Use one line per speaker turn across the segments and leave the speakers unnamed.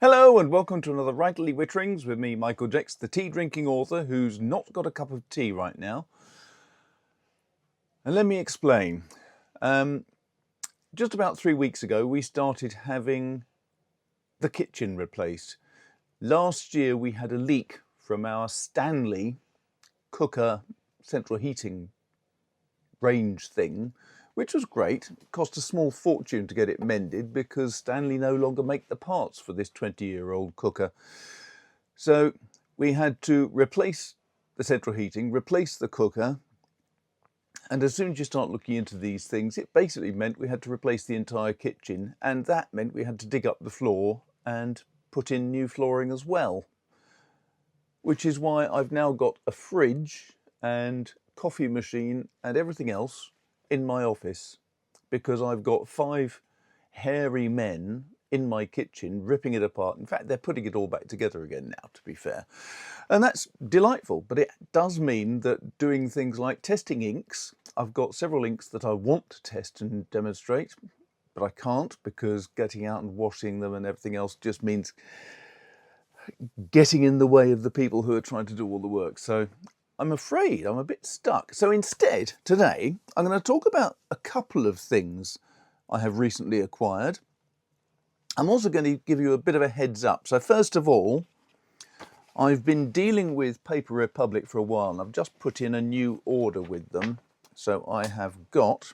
Hello and welcome to another Writerly Witterings with me, Michael Jex, the tea drinking author who's not got a cup of tea right now. And let me explain. Just about 3 weeks ago we started having the kitchen replaced. Last year we had a leak from our Stanley cooker central heating range thing, which was great. It cost a small fortune to get it mended because Stanley no longer make the parts for this 20-year-old cooker. So we had to replace the central heating, replace the cooker, and as soon as you start looking into these things, it basically meant we had to replace the entire kitchen, and that meant we had to dig up the floor and put in new flooring as well. Which is why I've now got a fridge and coffee machine and everything else in my office, because I've got 5 hairy men in my kitchen ripping it apart. In fact, they're putting it all back together again now, to be fair. And that's delightful, but it does mean that doing things like testing inks, I've got several inks that I want to test and demonstrate, but I can't because getting out and washing them and everything else just means getting in the way of the people who are trying to do all the work. So I'm afraid I'm a bit stuck. So instead, today, I'm going to talk about a couple of things I have recently acquired. I'm also going to give you a bit of a heads up. So first of all, I've been dealing with Paper Republic for a while, and I've just put in a new order with them. So I have got,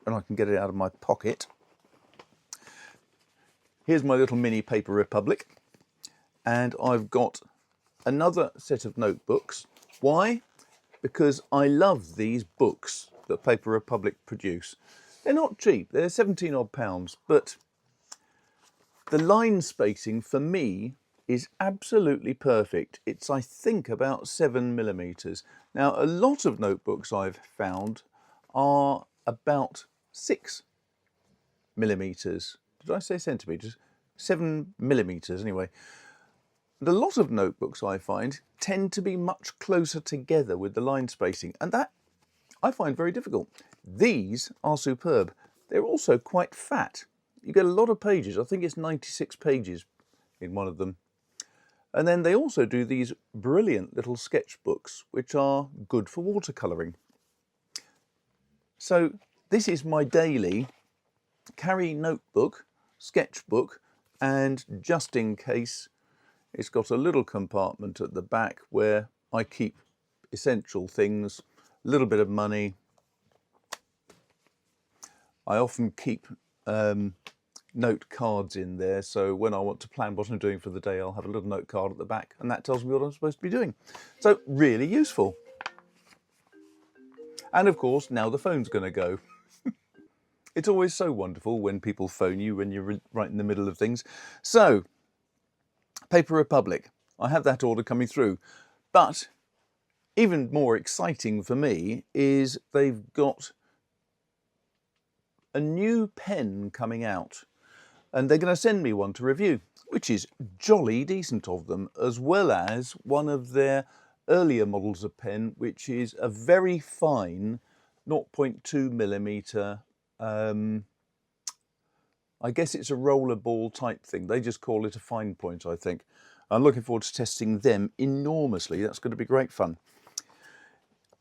and I can get it out of my pocket, here's my little mini Paper Republic, and I've got another set of notebooks. Why? Because I love these books that Paper Republic produce. They're not cheap, they're 17 odd pounds, but the line spacing for me is absolutely perfect. It's, I think, about 7mm. Now, a lot of notebooks I've found are about 6mm. Did I say centimetres? 7mm anyway. And a lot of notebooks I find tend to be much closer together with the line spacing, and that I find very difficult. These are superb. They're also quite fat. You get a lot of pages. I think it's 96 pages in one of them. And then they also do these brilliant little sketchbooks, which are good for watercolouring. So this is my daily carry notebook, sketchbook, and just in case, it's got a little compartment at the back where I keep essential things, a little bit of money. I often keep note cards in there, so when I want to plan what I'm doing for the day, I'll have a little note card at the back, and that tells me what I'm supposed to be doing. So really useful. And of course, now the phone's going to go. It's always so wonderful when people phone you when you're right in the middle of things. So, Paper Republic, I have that order coming through, but even more exciting for me is they've got a new pen coming out, and they're going to send me one to review, which is jolly decent of them, as well as one of their earlier models of pen, which is a very fine 0.2mm. I guess it's a roller ball type thing. They just call it a fine point, I think. I'm looking forward to testing them enormously. That's going to be great fun.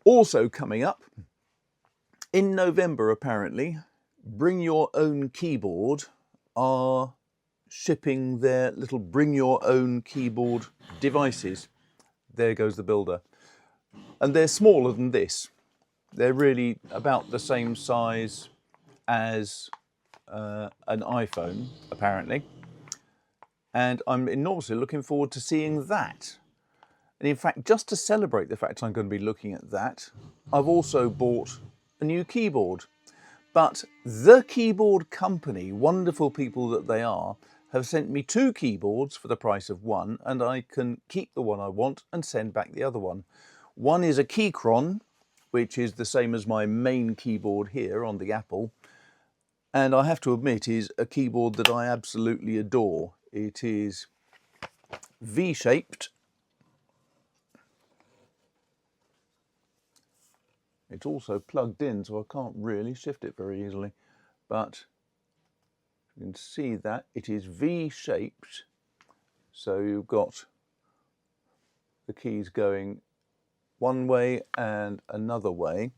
Also coming up, in November apparently, Bring Your Own Keyboard are shipping their little Bring Your Own Keyboard devices. There goes the builder. And they're smaller than this. They're really about the same size as an iPhone, apparently. And I'm enormously looking forward to seeing that. And in fact, just to celebrate the fact I'm going to be looking at that, I've also bought a new keyboard. But the keyboard company, wonderful people that they are, have sent me 2 keyboards for the price of one, and I can keep the one I want and send back the other one. One is a Keychron, which is the same as my main keyboard here on the Apple, and I have to admit is a keyboard that I absolutely adore. It is V-shaped. It's also plugged in, so I can't really shift it very easily, but You can see that it is V-shaped, so you've got the keys going one way and another way.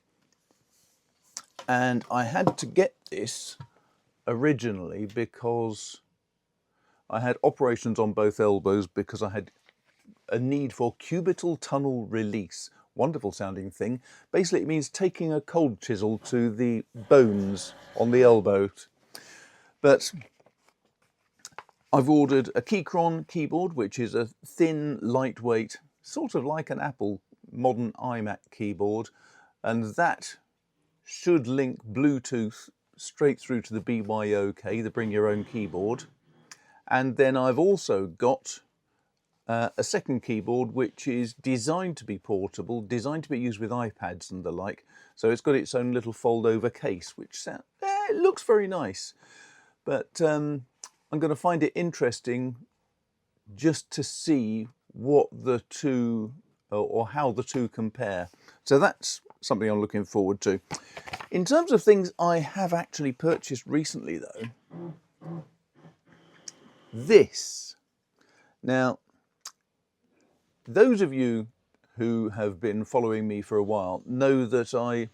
And I had to get this originally because I had operations on both elbows because I had a need for cubital tunnel release. Wonderful sounding thing. Basically it means taking a cold chisel to the bones on the elbows. But I've ordered a Keychron keyboard, which is a thin, lightweight, sort of like an Apple modern iMac keyboard, and that should link Bluetooth straight through to the BYOK, the Bring Your Own Keyboard. And then I've also got a second keyboard which is designed to be portable, designed to be used with iPads and the like. So it's got its own little fold-over case, which it looks very nice. But I'm going to find it interesting just to see what the two, or how the two compare. So that's something I'm looking forward to. In terms of things I have actually purchased recently though, this. Now, those of you who have been following me for a while know that I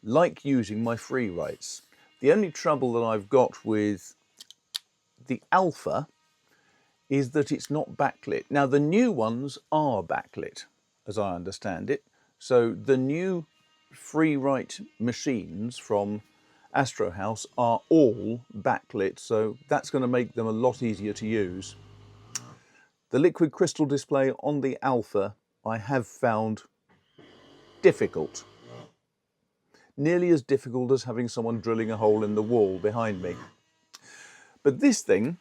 like using my free writes. The only trouble that I've got with the Alpha is that it's not backlit. Now the new ones are backlit, as I understand it. So the new free write machines from Astro House are all backlit, so that's going to make them a lot easier to use. The liquid crystal display on the Alpha I have found difficult. Nearly as difficult as having someone drilling a hole in the wall behind me. But this thing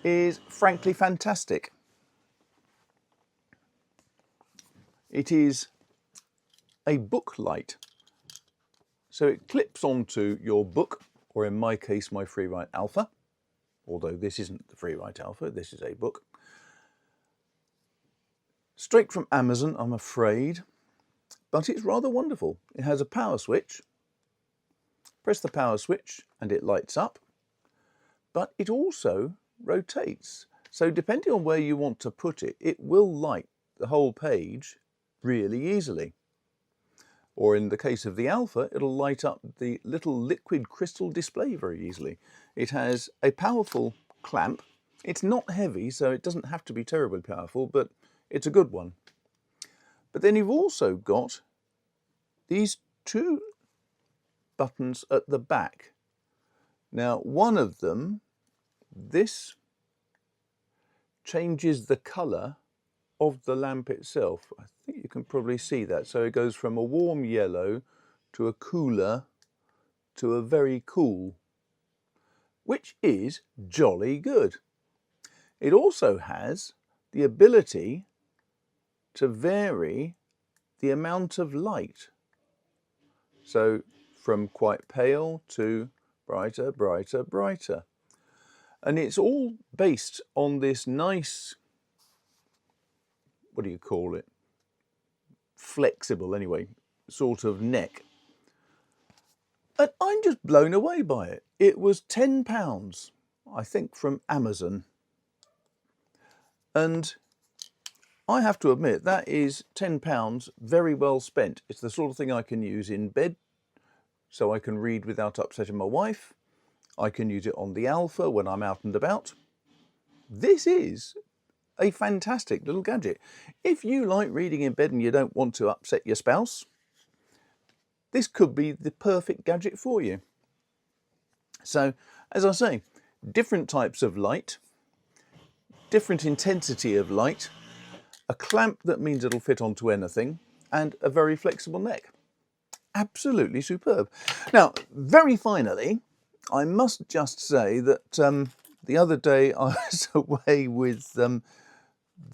is frankly fantastic. It is a book light. So it clips onto your book, or in my case, my FreeWrite Alpha, although this isn't the FreeWrite Alpha, this is a book. Straight from Amazon, I'm afraid, but it's rather wonderful. It has a power switch. Press the power switch and it lights up, but it also rotates. So depending on where you want to put it, it will light the whole page really easily. Or in the case of the Alpha, it'll light up the little liquid crystal display very easily. It has a powerful clamp. It's not heavy, so it doesn't have to be terribly powerful, but it's a good one. But then you've also got these two buttons at the back. Now, one of them, this changes the colour of the lamp itself. I think you can probably see that. So it goes from a warm yellow to a cooler to a very cool, which is jolly good. It also has the ability to vary the amount of light. So from quite pale to brighter, brighter, brighter. And it's all based on this nice, what do you call it? Flexible, anyway, sort of neck. And I'm just blown away by it. It was £10, I think, from Amazon. And I have to admit, that is £10 very well spent. It's the sort of thing I can use in bed, so I can read without upsetting my wife. I can use it on the Alpha when I'm out and about. This is a fantastic little gadget. If you like reading in bed and you don't want to upset your spouse, this could be the perfect gadget for you. So, as I say, different types of light, different intensity of light, a clamp that means it'll fit onto anything, and a very flexible neck. Absolutely superb. Now, very finally, I must just say that the other day I was away with the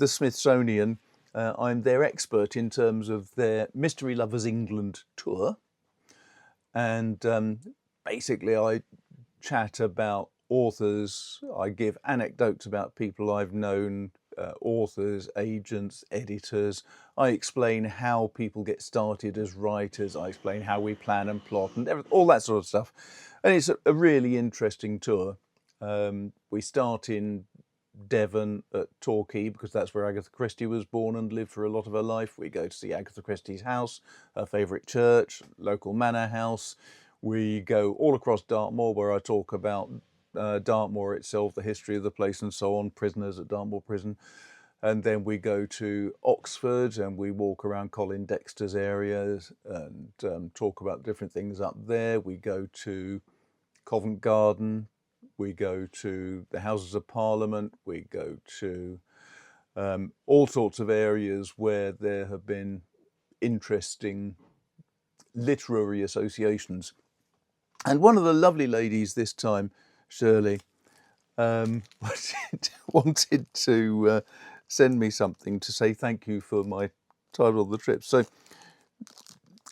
Smithsonian. I'm their expert in terms of their Mystery Lovers England tour. And basically I chat about authors, I give anecdotes about people I've known, authors, agents, editors. I explain how people get started as writers. I explain how we plan and plot and all that sort of stuff. And it's a really interesting tour. We start in Devon at Torquay because that's where Agatha Christie was born and lived for a lot of her life. We go to see Agatha Christie's house, her favourite church, local manor house. We go all across Dartmoor where I talk about Dartmoor itself, the history of the place and so on, prisoners at Dartmoor Prison. And then we go to Oxford and we walk around Colin Dexter's areas and talk about different things up there. We go to Covent Garden, we go to the Houses of Parliament, we go to all sorts of areas where there have been interesting literary associations. And one of the lovely ladies this time, Shirley, wanted to send me something to say thank you for my title of the trip. So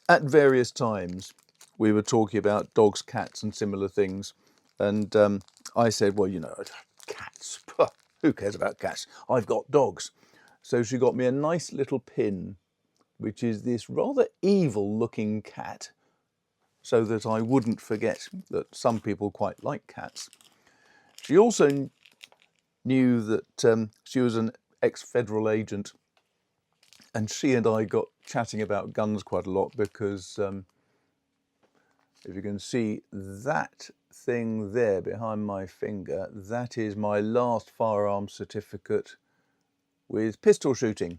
at various times we were talking about dogs, cats and similar things. And I said, well, you know, cats, who cares about cats? I've got dogs. So she got me a nice little pin, which is this rather evil looking cat, so that I wouldn't forget that some people quite like cats. She also knew that she was an ex-federal agent, and she and I got chatting about guns quite a lot because if you can see that thing there behind my finger, that is my last firearms certificate with pistol shooting,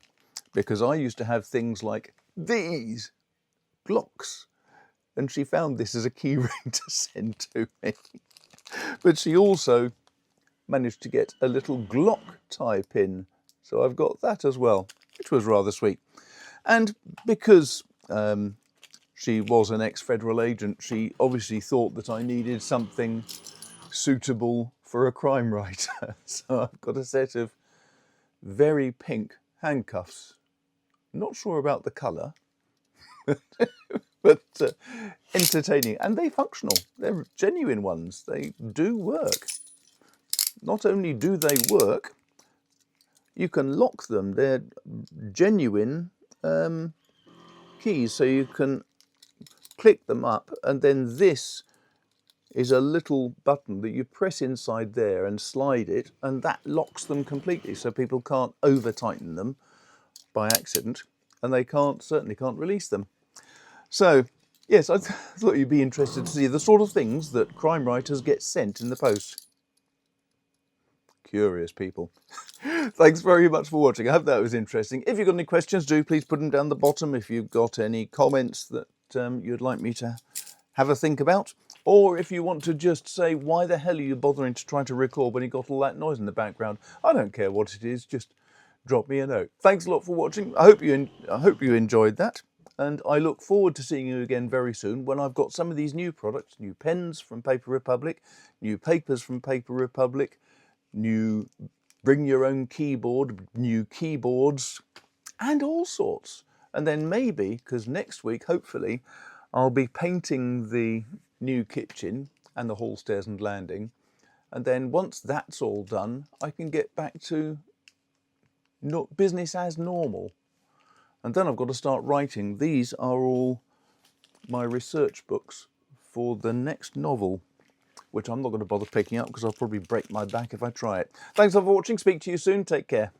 because I used to have things like these Glocks, and she found this as a key ring to send to me. But she also managed to get a little Glock tie pin, so I've got that as well, which was rather sweet. And because she was an ex-federal agent, she obviously thought that I needed something suitable for a crime writer. So I've got a set of very pink handcuffs. Not sure about the colour, but entertaining. And they're functional. They're genuine ones. They do work. Not only do they work, you can lock them. They're genuine keys, so you can click them up, and then this is a little button that you press inside there and slide it, and that locks them completely, so people can't over tighten them by accident, and they certainly can't release them. So yes, I thought you'd be interested to see the sort of things that crime writers get sent in the post. Curious people. Thanks very much for watching. I hope that was interesting. If you've got any questions, do please put them down the bottom. If you've got any comments that you'd like me to have a think about, or if you want to just say, why the hell are you bothering to try to record when you got all that noise in the background? I don't care what it is, just drop me a note. Thanks a lot for watching. I hope you enjoyed that, and I look forward to seeing you again very soon when I've got some of these new products, new pens from Paper Republic, new papers from Paper Republic, new bring your own keyboard, new keyboards, and all sorts. And then maybe, because next week, hopefully, I'll be painting the new kitchen and the hall, stairs and landing. And then once that's all done, I can get back to business as normal. And then I've got to start writing. These are all my research books for the next novel, which I'm not going to bother picking up because I'll probably break my back if I try it. Thanks for watching. Speak to you soon. Take care.